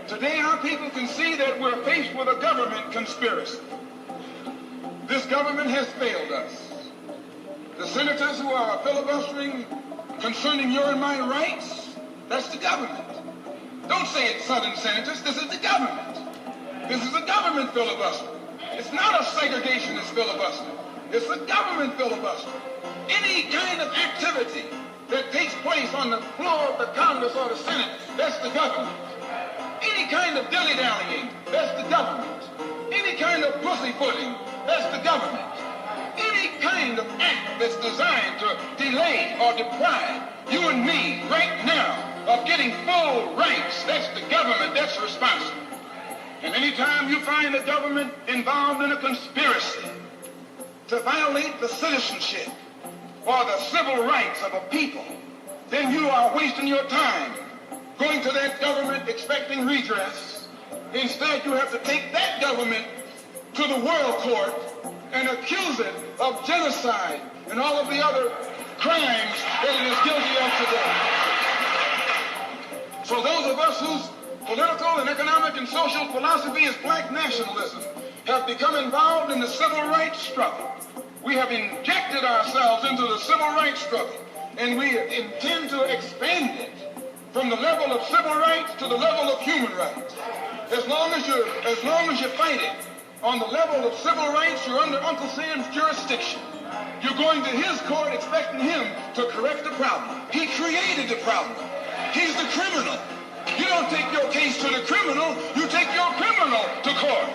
Today our people can see that we're faced with a government conspiracy. This government has failed us. The senators who are filibustering concerning your and my rights, that's the government. Don't say it's Southern senators, this is the government. This is a government filibuster. It's not a segregationist filibuster. It's a government filibuster. Any kind of activity that takes place on the floor of the Congress or the Senate, that's the government. Any kind of dilly-dallying, that's the government. Any kind of pussyfooting, that's the government. Any kind of act that's designed to delay or deprive you and me right now of getting full rights, that's the government that's responsible. And anytime you find the government involved in a conspiracy to violate the citizenship or the civil rights of a people, then you are wasting your time going to that government expecting redress. Instead, you have to take that government to the world court and accuse it of genocide and all of the other crimes that it is guilty of today. So those of us whose political and economic and social philosophy is black nationalism have become involved in the civil rights struggle. We have injected ourselves into the civil rights struggle, and we intend to expand it from the level of civil rights to the level of human rights. As long as you fight it on the level of civil rights, you're under Uncle Sam's jurisdiction. You're going to his court expecting him to correct the problem. He created the problem. He's the criminal. You don't take your case to the criminal, you take your criminal to court.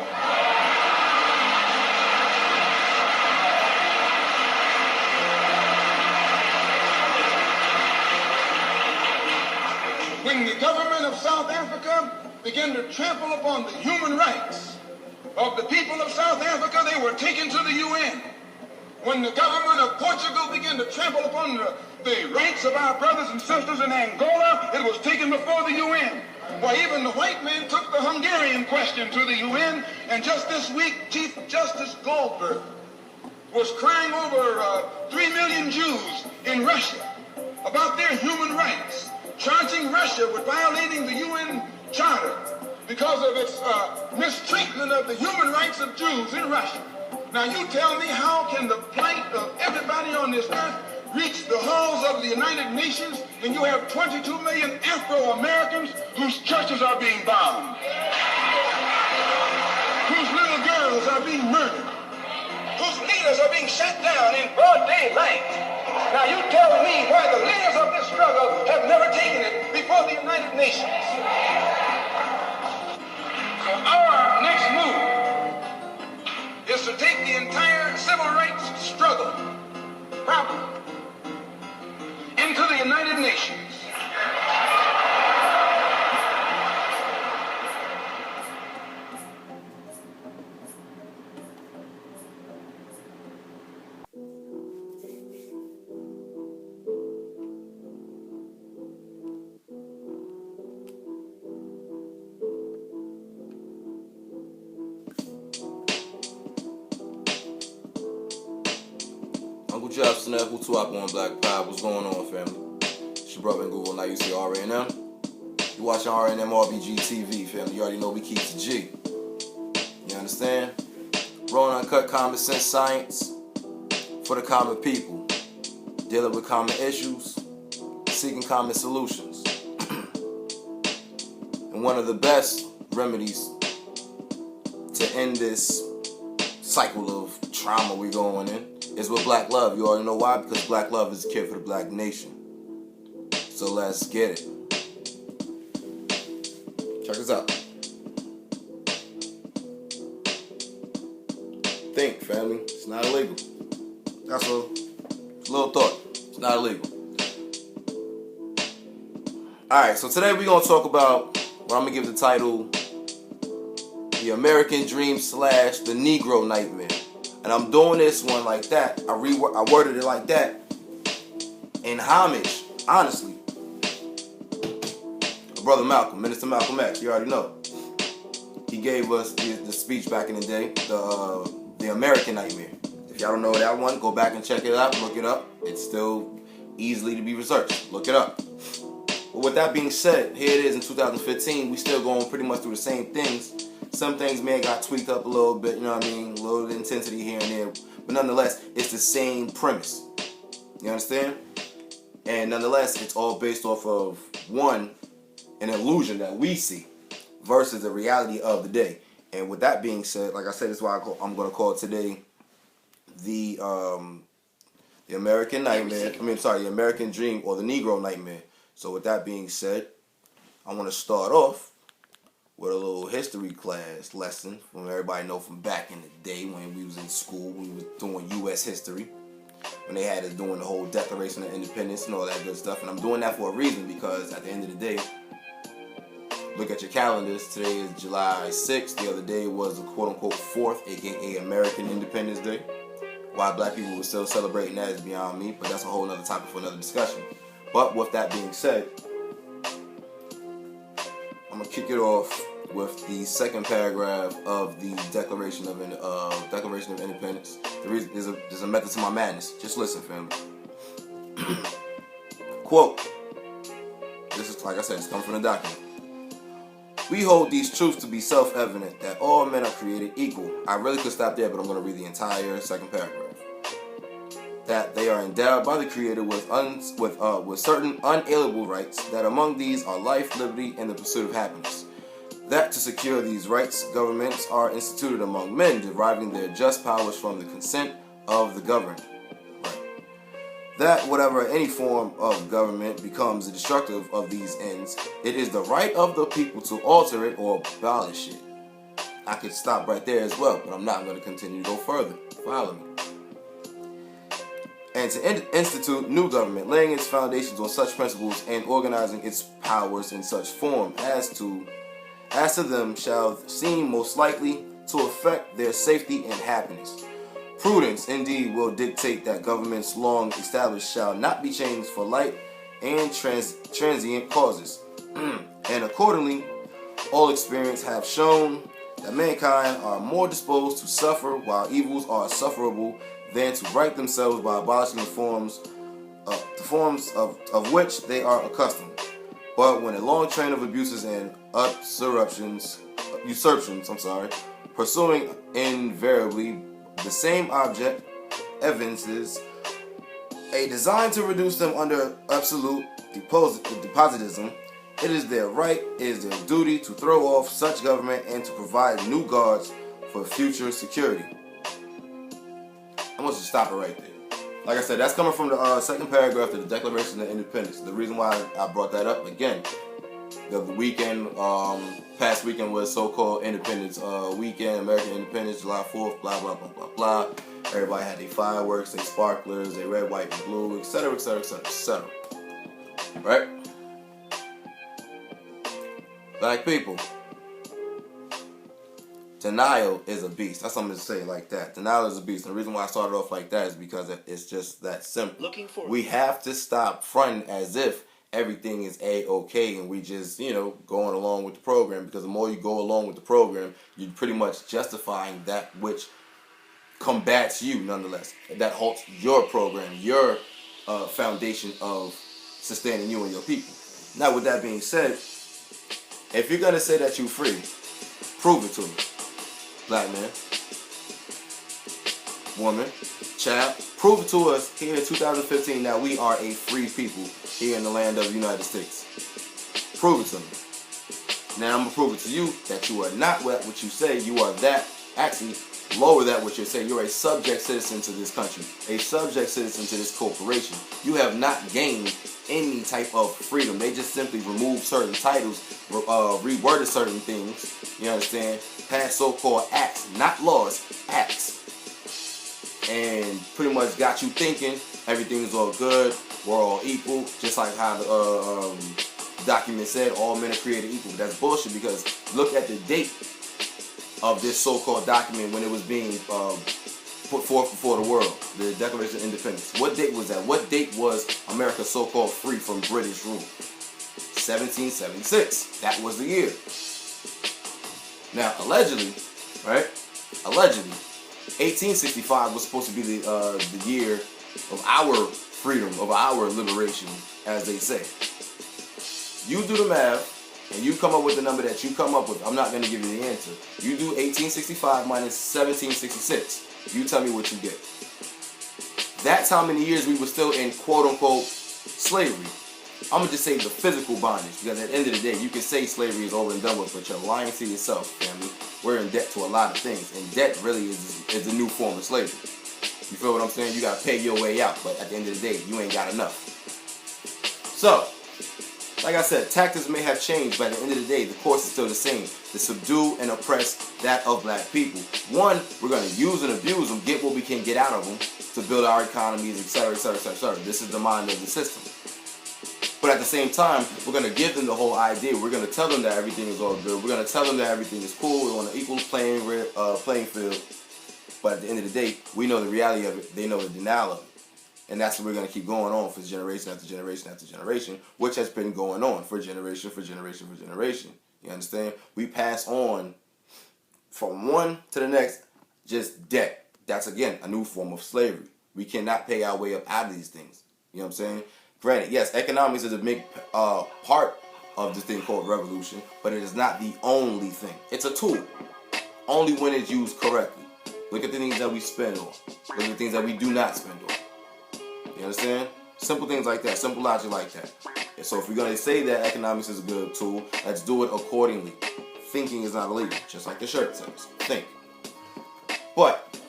When the government of South Africa began to trample upon the human rights of the people of South Africa, they were taken to the UN. When the government of Portugal began to trample upon the rights of our brothers and sisters in Angola, it was taken before the UN. Why, even the white man took the Hungarian question to the UN, and just this week, Chief Justice Goldberg was crying over 3 million Jews in Russia about their human rights, charging Russia with violating the UN Charter because of its mistreatment of the human rights of Jews in Russia. Now you tell me, how can the plight of everybody on this earth reach the halls of the United Nations and you have 22 million Afro-Americans whose churches are being bombed, whose little girls are being murdered, whose leaders are being shut down in broad daylight? Now you tell me why the leaders of this struggle have never taken it before the United Nations. So our next move is to take the entire civil rights struggle problem into the United Nations. Uncle Jeff Snap, who two up on Black Pie. What's going on, family? It's your brother in Google. Now you see R&M. You watching R&M RBG TV, family. You already know we keep the G. You understand? Raw and uncut common sense science for the common people. Dealing with common issues, seeking common solutions. And one of the best remedies to end this cycle of trauma we're going in is with black love. You already know why? Because black love is a cure for the black nation. So let's get it. Check this out. Think, family. It's not illegal. That's a little thought. It's not illegal. Alright, so today we're going to talk about what I'm going to give the title, The American Dream / The Negro Nightmare. And I'm doing this one like that. I worded it like that in homage, honestly, to Brother Malcolm, Minister Malcolm X. You already know. He gave us the speech back in the day, the American Nightmare. If y'all don't know that one, go back and check it out. Look it up. It's still easily to be researched. Look it up. But But with that being said, here it is in 2015. We still going pretty much through the same things. Some things may have got tweaked up a little bit, you know what I mean? A little intensity here and there. But nonetheless, it's the same premise. You understand? And nonetheless, it's all based off of, one, an illusion that we see versus the reality of the day. And with that being said, like I said, this is why I'm going to call today the American nightmare. The American dream, or the Negro nightmare. So with that being said, I want to start off with a little history class lesson from everybody know from back in the day when we was in school, we was doing U.S. history, when they had us doing the whole Declaration of Independence and all that good stuff. And I'm doing that for a reason, because at the end of the day, look at your calendars. Today is July 6th. The other day was the quote-unquote 4th, aka American Independence Day. Why black people were still celebrating that is beyond me, but that's a whole other topic for another discussion. But with that being said, I'm going to kick it off with the second paragraph of the Declaration of Independence. There's a method to my madness. Just listen, family. Quote, this is, like I said, it's coming from the document. We hold these truths to be self-evident, that all men are created equal. I really could stop there, but I'm going to read the entire second paragraph. That they are endowed by the Creator with certain unalienable rights, that among these are life, liberty, and the pursuit of happiness. That to secure these rights, governments are instituted among men, deriving their just powers from the consent of the governed. Right. That whatever any form of government becomes destructive of these ends, it is the right of the people to alter it or abolish it. I could stop right there as well, but I'm not going to continue to go further. Follow me. And to institute new government, laying its foundations on such principles and organizing its powers in such form as to them shall seem most likely to affect their safety and happiness. Prudence, indeed, will dictate that governments long established shall not be changed for light and transient causes. And accordingly, all experience have shown that mankind are more disposed to suffer while evils are sufferable than to right themselves by abolishing the forms of which they are accustomed. But when a long train of abuses and usurpations, pursuing invariably the same object, evinces a design to reduce them under absolute despotism, it is their right, it is their duty to throw off such government and to provide new guards for future security. I want you to stop it right there. Like I said, that's coming from the second paragraph of the Declaration of Independence. The reason why I brought that up, again, the weekend, past weekend was so-called Independence Weekend, American Independence, July 4th, blah, blah, blah, blah, blah. Everybody had their fireworks, their sparklers, their red, white, and blue, etc., etc., etc., etc. Right? Black people. Denial is a beast. That's something to say like that. Denial is a beast. And the reason why I started off like that is because it's just that simple. We have to stop fronting as if everything is A-okay and we just, going along with the program. Because the more you go along with the program, you're pretty much justifying that which combats you nonetheless. That halts your program, your foundation of sustaining you and your people. Now, with that being said, if you're going to say that you're free, prove it to me. Black man, woman, child, prove it to us here in 2015 that we are a free people here in the land of the United States. Prove it to me. Now I'm going to prove it to you that you are not what you say. You are that. Actually, lower that what you're saying. You're a subject citizen to this country, a subject citizen to this corporation. You have not gained any type of freedom. They just simply removed certain titles, reworded certain things, you understand, passed so-called acts, not laws, acts, and pretty much got you thinking everything's all good, we're all equal, just like how the document said, all men are created equal. But that's bullshit, because look at the date of this so-called document when it was being put forth before the world, the Declaration of Independence. What date was that? What date was America so-called free from British rule? 1776. That was the year. Now, allegedly, right? Allegedly, 1865 was supposed to be the year of our freedom, of our liberation, as they say. You do the math, and you come up with the number that you come up with. I'm not going to give you the answer. You do 1865 minus 1766. You tell me what you get. That's how many years we were still in quote-unquote slavery. I'm going to just say the physical bondage, because at the end of the day, you can say slavery is over and done with, but you're lying to yourself, family. We're in debt to a lot of things, and debt really is a new form of slavery. You feel what I'm saying? You got to pay your way out, but at the end of the day, you ain't got enough. So, like I said, tactics may have changed, but at the end of the day, the course is still the same. To subdue and oppress that of black people. One, we're going to use and abuse them, get what we can get out of them to build our economies, etc., etc., etc. This is the mind of the system. But at the same time, we're going to give them the whole idea. We're going to tell them that everything is all good. We're going to tell them that everything is cool. We're on an equal playing field. But at the end of the day, we know the reality of it. They know the denial of it. And that's what we're going to keep going on for generation after generation after generation, which has been going on for generation for generation for generation. You understand? We pass on from one to the next, just debt. That's, again, a new form of slavery. We cannot pay our way up out of these things. You know what I'm saying? Granted, yes, economics is a big part of this thing called revolution, but it is not the only thing. It's a tool, only when it's used correctly. Look at the things that we spend on. Look at the things that we do not spend on. You understand? Simple things like that, simple logic like that. And so if we're going to say that economics is a good tool, let's do it accordingly. Thinking is not illegal, just like the shirt says. Think. But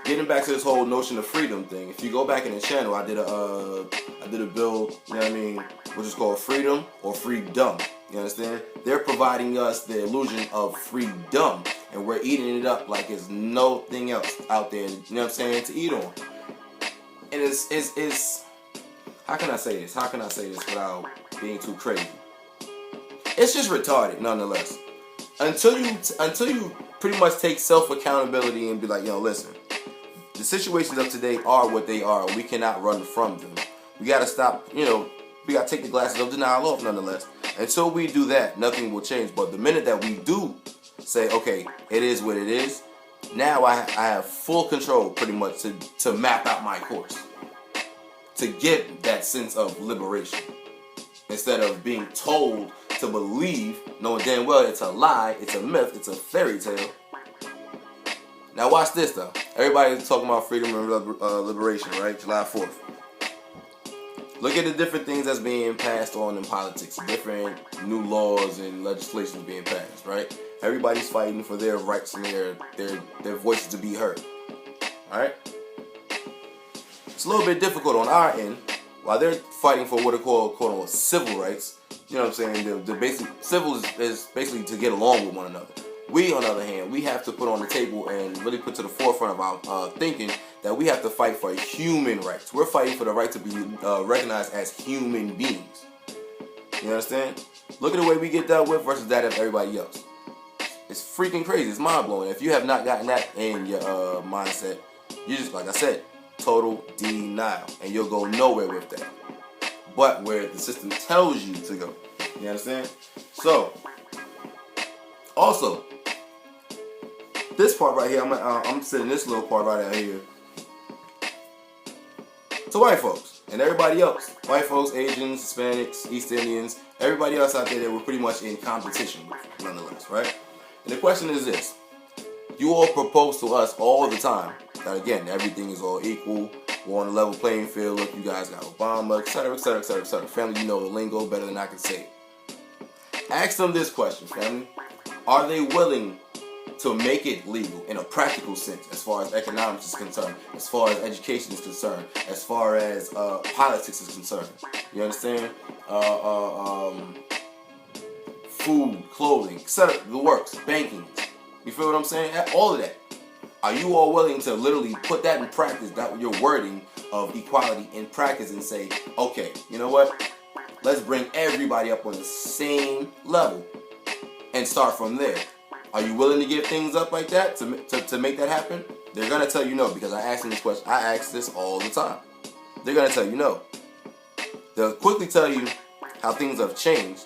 getting back to this whole notion of freedom thing, if you go back in the channel, I did a build, you know what I mean, which is called freedom or freedom. You understand? They're providing us the illusion of freedom, and we're eating it up like there's nothing else out there, you know what I'm saying, to eat on. And it's how can I say this? How can I say this without being too crazy? It's just retarded, nonetheless. Until you pretty much take self-accountability and be like, yo, listen, the situations of today are what they are. We cannot run from them. We got to stop, we got to take the glasses of denial off, nonetheless. Until we do that, nothing will change. But the minute that we do say, okay, it is what it is, now I have full control pretty much to map out my course. To get that sense of liberation. Instead of being told to believe, knowing damn well it's a lie, it's a myth, it's a fairy tale. Now watch this though. Everybody's talking about freedom and liberation, right? July 4th. Look at the different things that's being passed on in politics. Different new laws and legislation being passed, right? Everybody's fighting for their rights and their voices to be heard. Alright? It's a little bit difficult on our end. While they're fighting for what are called, quote-unquote, civil rights, you know what I'm saying? The basic civil is basically to get along with one another. We, on the other hand, we have to put on the table and really put to the forefront of our thinking that we have to fight for human rights. We're fighting for the right to be recognized as human beings. You understand? Look at the way we get dealt with versus that of everybody else. It's freaking crazy. It's mind-blowing. If you have not gotten that in your mindset, you just, like I said, total denial. And you'll go nowhere with that. But where the system tells you to go. You understand? So, also, this part right here, I'm sitting this little part right out here to white folks and everybody else. White folks, Asians, Hispanics, East Indians, everybody else out there that we're pretty much in competition with, nonetheless, right? And the question is this. You all propose to us all the time that, again, everything is all equal. We're on a level playing field. Look, you guys got Obama, etc., etc., etc., etc. Family, you know the lingo better than I can say it. Ask them this question, family. Are they willing to make it legal in a practical sense as far as economics is concerned, as far as education is concerned, as far as politics is concerned? You understand? Food, clothing, etc., the works, banking. You feel what I'm saying? All of that. Are you all willing to literally put that in practice, that your wording of equality in practice, and say, okay, you know what? Let's bring everybody up on the same level and start from there. Are you willing to give things up like that to make that happen? They're going to tell you no, because I ask them this question. I ask this all the time. They're going to tell you no. They'll quickly tell you how things have changed,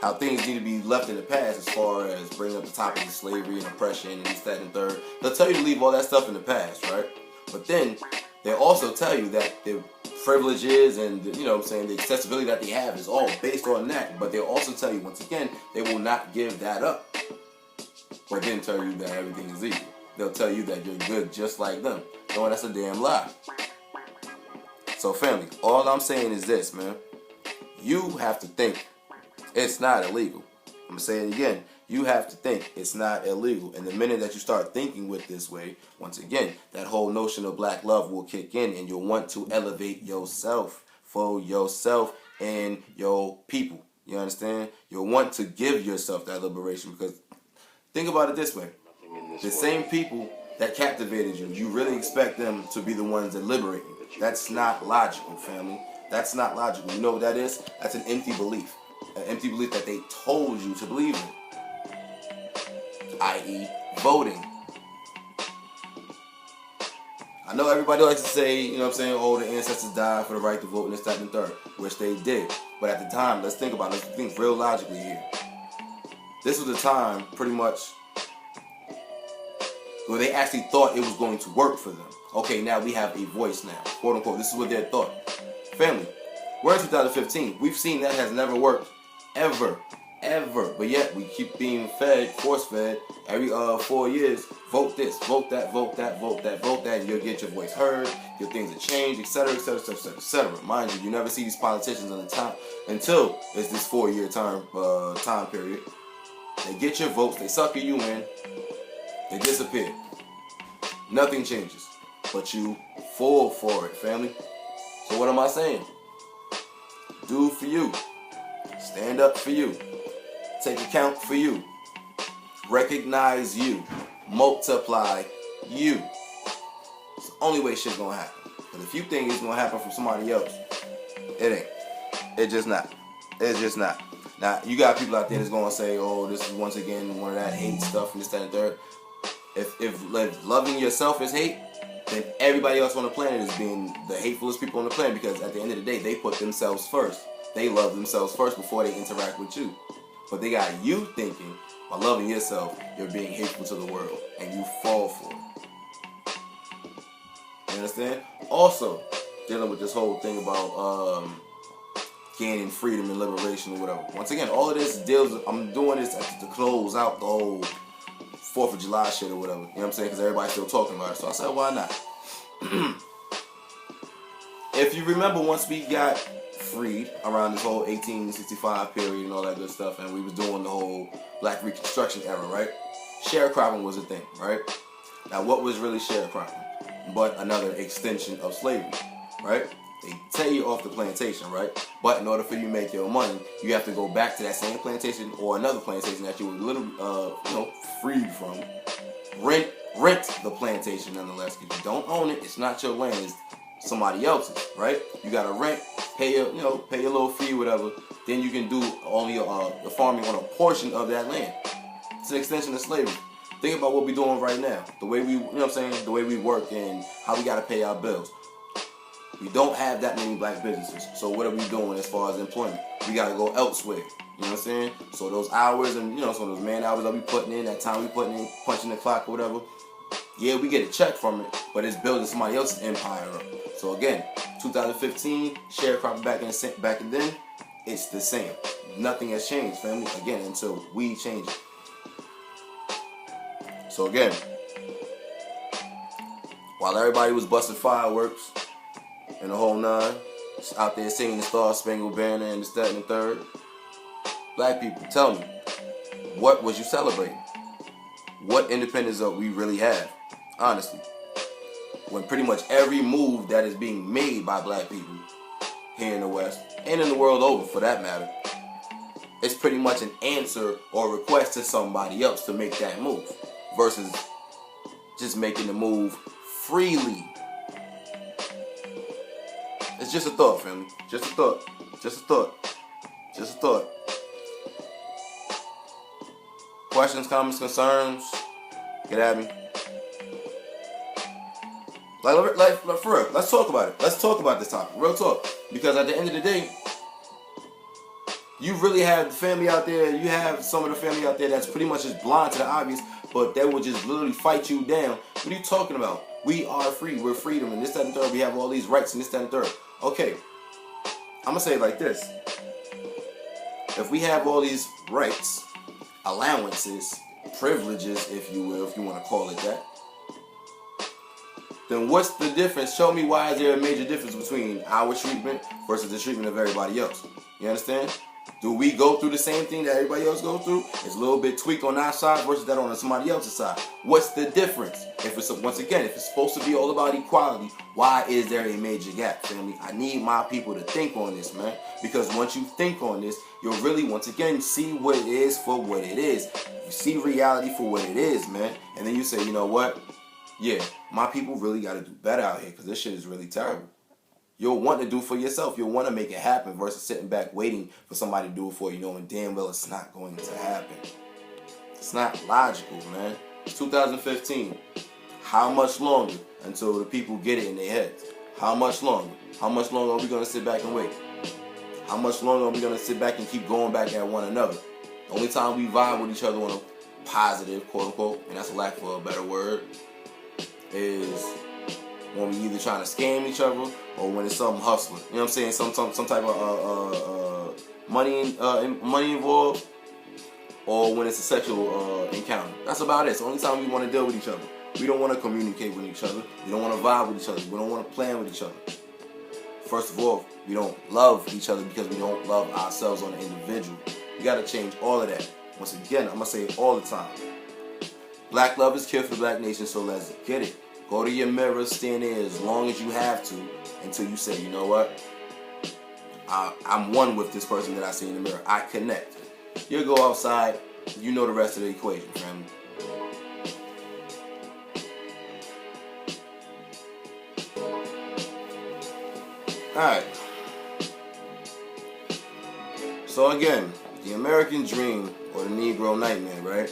how things need to be left in the past as far as bringing up the topic of slavery and oppression and this, that, and third. They'll tell you to leave all that stuff in the past, right? But then they'll also tell you that the privileges and, you know what I'm saying, the accessibility that they have is all based on that. But they'll also tell you, once again, they will not give that up. But then tell you that everything is equal. They'll tell you that you're good just like them. No, that's a damn lie. So family, all I'm saying is this, man. You have to think it's not illegal. I'm going to say it again. You have to think it's not illegal. And the minute that you start thinking with this way, once again, that whole notion of black love will kick in and you'll want to elevate yourself for yourself and your people. You understand? You'll want to give yourself that liberation because think about it this way. The same people that captivated you, you really expect them to be the ones that liberate you. That's not logical, family. That's not logical. You know what that is? That's an empty belief. An empty belief that they told you to believe in. I.e. voting. I know everybody likes to say, you know what I'm saying, oh, the ancestors died for the right to vote and this, that, and the third, which they did. But at the time, let's think about it. Let's think real logically here. This was a time, pretty much, where they actually thought it was going to work for them. Okay, now we have a voice now, quote unquote. This is what they thought. Family, we're in 2015. We've seen that has never worked, ever. But yet we keep being fed, force fed, every 4 years. Vote this, vote that, vote that, vote that, vote that, and you'll get your voice heard. Your things will change, etc., etc., etc., etc. Mind you, you never see these politicians on the time until it's this 4-year time period. They get your votes, they sucker you in, they disappear. Nothing changes, but you fall for it, family. So what am I saying? Do for you. Stand up for you. Take account for you. Recognize you. Multiply you. It's the only way shit's gonna happen. But if you think it's gonna happen from somebody else, it ain't. It's just not. It's just not. Now, you got people out there that's gonna say, oh, this is once again one of that hate stuff and this, that, and third. If loving yourself is hate, then everybody else on the planet is being the hatefulest people on the planet because at the end of the day, they put themselves first. They love themselves first before they interact with you. But they got you thinking, by loving yourself, you're being hateful to the world. And you fall for it. You understand? Also, dealing with this whole thing about gaining freedom and liberation or whatever. Once again, all of this deals with, I'm doing this to close out the whole 4th of July shit or whatever. You know what I'm saying? Because everybody's still talking about it. So I said, why not? If you remember, once we got freed around this whole 1865 period and all that good stuff, and we was doing the whole Black Reconstruction era, right? Sharecropping was a thing, right? Now, what was really sharecropping? But another extension of slavery, right? They tear you off the plantation, right? But in order for you to make your money, you have to go back to that same plantation or another plantation that you were literally, freed from. Rent the plantation nonetheless, because you don't own it. It's not your land. It's somebody else's, right? You gotta rent, pay your little fee, whatever. Then you can do only the farming on a portion of that land. It's an extension of slavery. Think about what we're doing right now. The way we, the way we work and how we gotta pay our bills. We don't have that many black businesses. So what are we doing as far as employment? We gotta go elsewhere. You know what I'm saying? So those hours and, so those man hours that we putting in, that time we putting in, punching the clock or whatever, yeah, we get a check from it, but it's building somebody else's empire up. So again, 2015, sharecropping back then, it's the same. Nothing has changed, family, again, until we change it. So again, while everybody was busting fireworks and the whole nine, out there singing the Star Spangled Banner and this, that, and the third, black people, tell me, what was you celebrating? What independence do we really have? Honestly. When pretty much every move that is being made by black people here in the West, and in the world over for that matter, it's pretty much an answer or request to somebody else to make that move, versus just making the move freely. It's just a thought, family. Just a thought. Just a thought. Just a thought. Questions, comments, concerns, get at me. Like for real, let's talk about it. Let's talk about this topic, real talk. Because at the end of the day, you really have family out there, you have some of the family out there that's pretty much just blind to the obvious, but they will just literally fight you down. What are you talking about? We are free, we're freedom, and this, that, and third, we have all these rights and this, that, and third. okay, I'm gonna say it like this. If we have all these rights, allowances, privileges, if you will, if you want to call it that, then what's the difference? Show me why is there a major difference between our treatment versus the treatment of everybody else. You understand? Do we go through the same thing that everybody else goes through? It's a little bit tweaked on our side versus that on somebody else's side. What's the difference? If it's, once again, if it's supposed to be all about equality, why is there a major gap, family? I need my people to think on this, man. Because once you think on this, you'll really, once again, see what it is for what it is. You see reality for what it is, man. And then you say, you know what? Yeah, my people really got to do better out here because this shit is really terrible. You'll want to do for yourself. You'll want to make it happen versus sitting back waiting for somebody to do it for you, knowing damn well it's not going to happen. It's not logical, man. It's 2015. How much longer until the people get it in their heads? How much longer? How much longer are we going to sit back and wait? How much longer are we going to sit back and keep going back at one another? The only time we vibe with each other on a positive, quote unquote, and that's a lack for a better word, is when we either trying to scam each other or when it's something hustling. You know what I'm saying? Some type of money involved, or when it's a sexual encounter. That's about it. It's the only time we want to deal with each other. We don't want to communicate with each other. We don't want to vibe with each other. We don't want to plan with each other. First of all, we don't love each other because we don't love ourselves on an individual. We got to change all of that. Once again, I'm going to say it all the time. Black love is cure for Black nation, so let's get it. Go to your mirror, stand there as long as you have to until you say, you know what? I'm one with this person that I see in the mirror. I connect. You go outside, you know the rest of the equation, family. Alright. So again, the American dream or the Negro nightmare, right?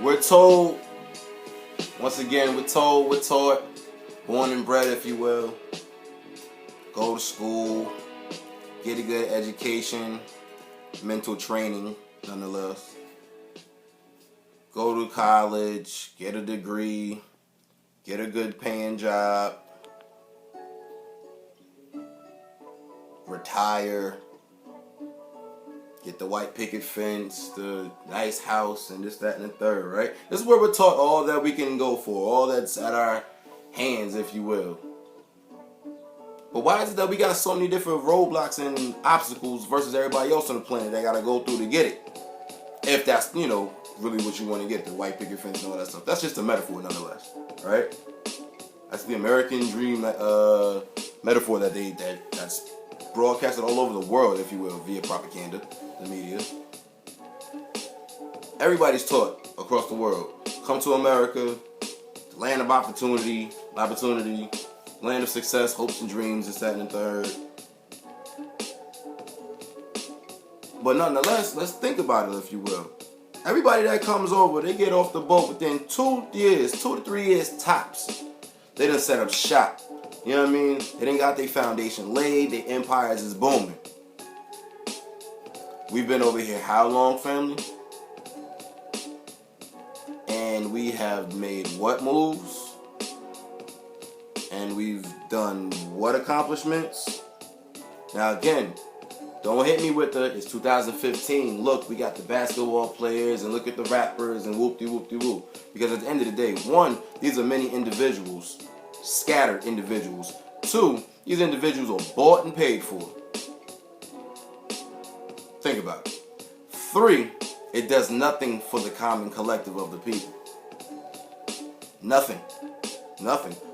We're told, once again, we're taught, born and bred, if you will, go to school, get a good education, mental training, nonetheless. Go to college, get a degree, get a good paying job, retire, get the white picket fence, the nice house, and this, that, and the third, right? This is where we're taught all that we can go for, all that's at our hands, if you will. But why is it that we got so many different roadblocks and obstacles versus everybody else on the planet they got to go through to get it? If that's, you know, really what you want to get, the white picket fence and all that stuff. That's just a metaphor nonetheless, right? That's the American dream metaphor that's broadcasted all over the world, if you will, via propaganda, the media. Everybody's taught across the world, come to America, the land of opportunity, land of success, hopes and dreams, this, that, and the third. But nonetheless, let's think about it, if you will. Everybody that comes over, they get off the boat within 2 to 3 years tops. They done set up shop. You know what I mean? They done got their foundation laid, their empires is booming. We've been over here how long, family? And we have made what moves? And we've done what accomplishments? Now again, don't hit me with it's 2015. Look, we got the basketball players and look at the rappers and whoop-de-whoop-de-whoop. Because at the end of the day, one, these are many individuals, scattered individuals. Two, these individuals are bought and paid for. Think about it. Three, it does nothing for the common collective of the people. Nothing.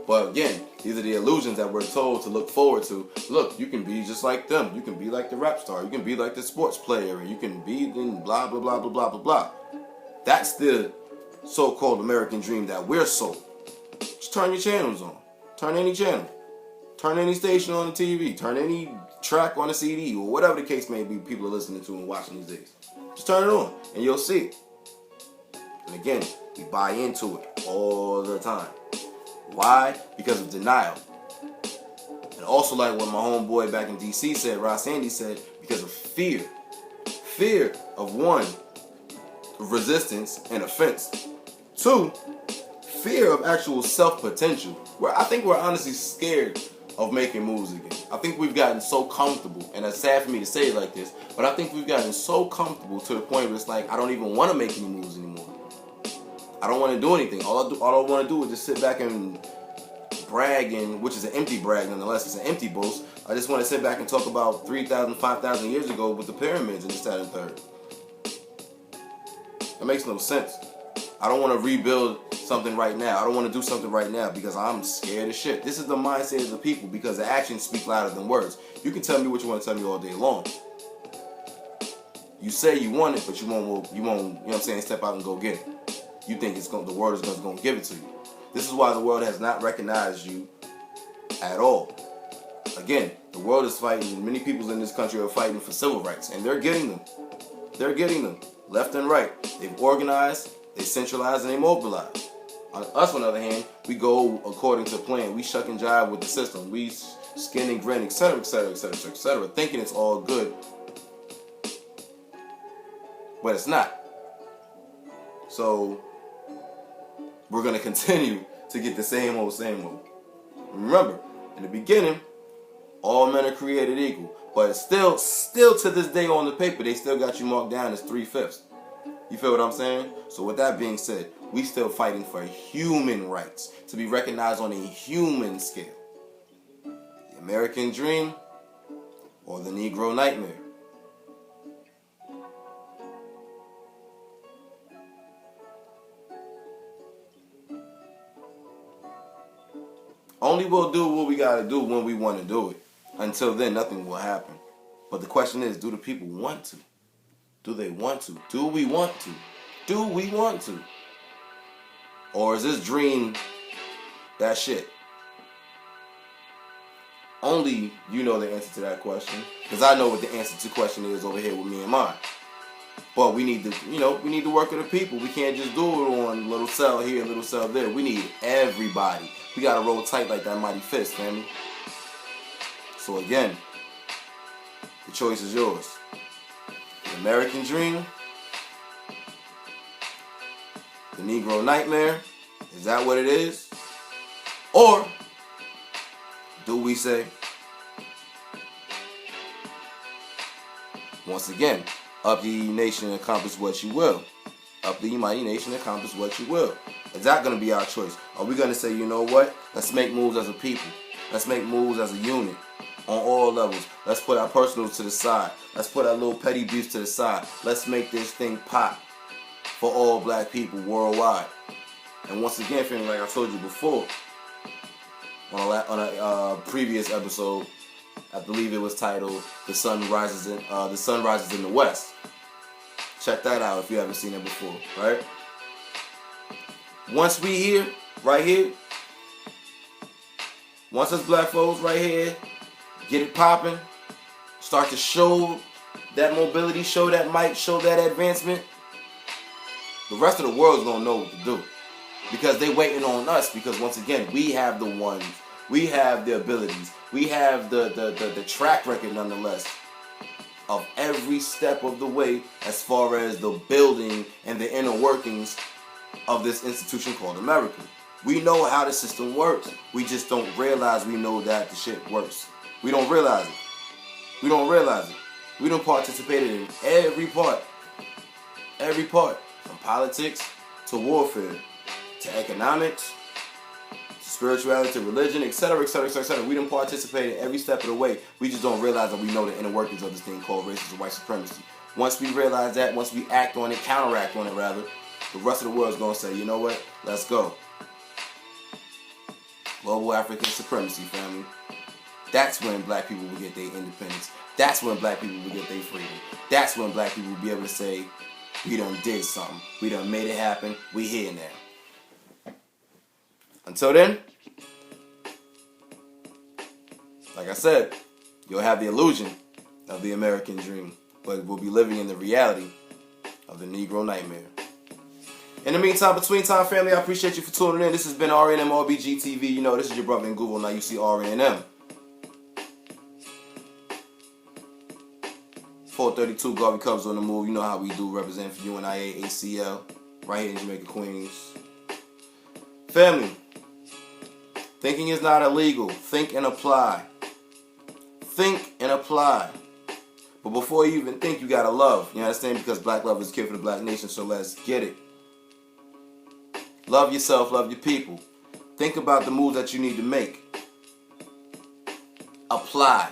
But again, these are the illusions that we're told to look forward to. Look, you can be just like them. You can be like the rap star. You can be like the sports player. And you can be in blah, blah, blah, blah, blah, blah, blah. That's the so-called American dream that we're sold. Just turn your channels on. Turn any channel. Turn any station on the TV. Turn any track on a CD or whatever the case may be people are listening to and watching these days. Just turn it on and you'll see it. And again, we buy into it all the time. Why? Because of denial. And also like what my homeboy back in DC said, Ross Andy said, because of fear. Fear of one, resistance and offense. Two, fear of actual self-potential. I think we're honestly scared of making moves again. I think we've gotten so comfortable, and it's sad for me to say it like this, but I think we've gotten so comfortable to the point where it's like, I don't even want to make any moves anymore. I don't want to do anything. All I want to do is just sit back and brag, which is an empty brag nonetheless. It's an empty boast. I just want to sit back and talk about 3,000, 5,000 years ago with the pyramids and this, that, and third. It makes no sense. I don't want to rebuild something right now. I don't want to do something right now because I'm scared of shit. This is the mindset of the people because the actions speak louder than words. You can tell me what you want to tell me all day long. You say you want it, but you won't, you know what I'm saying, step out and go get it. You think the world is going to give it to you. This is why the world has not recognized you at all. Again, the world is fighting. Many people in this country are fighting for civil rights, and they're getting them. They're getting them left and right. They've organized, they centralize, and they mobilize. Us, on the other hand, we go according to plan. We shuck and jive with the system. We skin and grin, etc., etc., etc., etc., thinking it's all good, but it's not. So we're going to continue to get the same old, same old. Remember, in the beginning, all men are created equal. But still to this day on the paper, they still got you marked down as 3/5. You feel what I'm saying? So with that being said, we still fighting for human rights, to be recognized on a human scale. The American dream or the Negro nightmare? Only we'll do what we gotta do when we want to do it. Until then, nothing will happen. But the question is, do the people want to? Do they want to? Do we want to? Do we want to? Or is this dream that shit? Only you know the answer to that question. Because I know what the answer to the question is over here with me and mine. But we need we need the work of the people. We can't just do it on little cell here, little cell there. We need everybody. We gotta roll tight like that mighty fist, family. So again, the choice is yours. The American dream, the Negro nightmare, is that what it is? Or do we say, once again, up ye nation, accomplish what you will. Up the mighty nation, accomplish what you will. Is that going to be our choice? Are we going to say, you know what? Let's make moves as a people. Let's make moves as a unit on all levels. Let's put our personals to the side. Let's put our little petty beefs to the side. Let's make this thing pop for all black people worldwide. And once again, feeling like I told you before, on a previous episode, I believe it was titled "The Sun Rises in the West." Check that out if you haven't seen it before, right? Once we here, right here, once us black folks right here get it popping, start to show that mobility, show that might, show that advancement, the rest of the world's gonna know what to do. Because they waiting on us, because once again, we have the ones, we have the abilities, we have the track record nonetheless of every step of the way as far as the building and the inner workings of this institution called America. We know how the system works. We just don't realize we know that the shit works. We don't realize it. We don't realize it. We don't participate in every part. Every part. From politics to warfare to economics to spirituality to religion, etc., etc., etc. We don't participate in every step of the way. We just don't realize that we know the inner workings of this thing called racism and white supremacy. Once we realize that, once we act on it, counteract on it rather, the rest of the world is going to say, you know what, let's go. Global African supremacy, family. That's when black people will get their independence. That's when black people will get their freedom. That's when black people will be able to say, we done did something. We done made it happen. We here now. Until then, like I said, you'll have the illusion of the American dream, but we'll be living in the reality of the Negro nightmare. In the meantime, between time, family, I appreciate you for tuning in. This has been RNM RBG TV. You know, this is your brother in Google. Now you see RNM. 432 Garvey Cubs on the move. You know how we do. Represent for UNIA ACL. Right here in Jamaica, Queens. Family, thinking is not illegal. Think and apply. Think and apply. But before you even think, you gotta love. You understand? Because black love is care for the black nation, so let's get it. Love yourself, love your people. Think about the moves that you need to make. Apply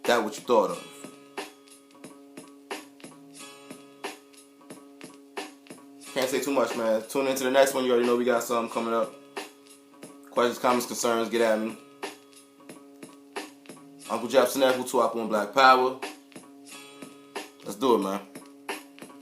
that what you thought of. Can't say too much, man. Tune into the next one. You already know we got something coming up. Questions, comments, concerns, get at me. Uncle Jefferson, who 2 Black Power. Let's do it, man.